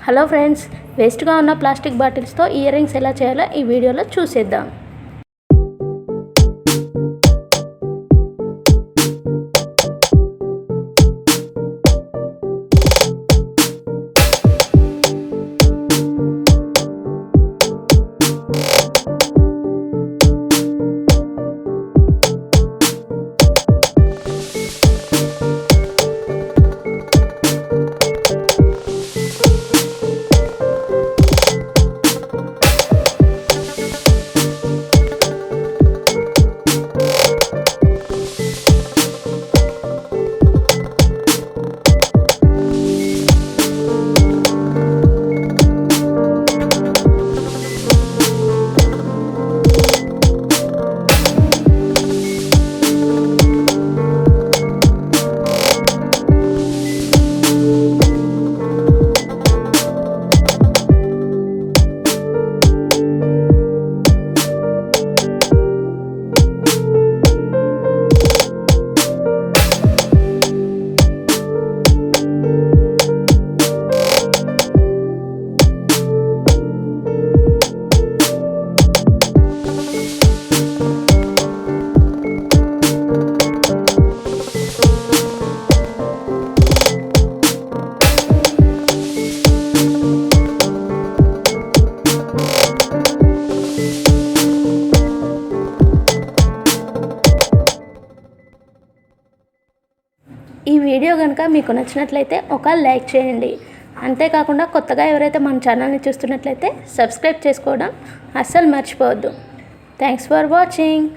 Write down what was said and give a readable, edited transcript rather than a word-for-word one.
Hello friends, వేస్ట్గా ఉన్న plastic బాటిల్స్తో ear rings ఎలా చేయాలో ఈ వీడియోలో చూసేద్దాం. ఈ వీడియో కనుక మీకు నచ్చినట్లయితే ఒక లైక్ చేయండి. అంతేకాకుండా కొత్తగా ఎవరైతే మన ఛానల్ని చూస్తున్నట్లయితే సబ్స్క్రైబ్ చేసుకోవడం అస్సలు మర్చిపోవద్దు. Thanks for watching.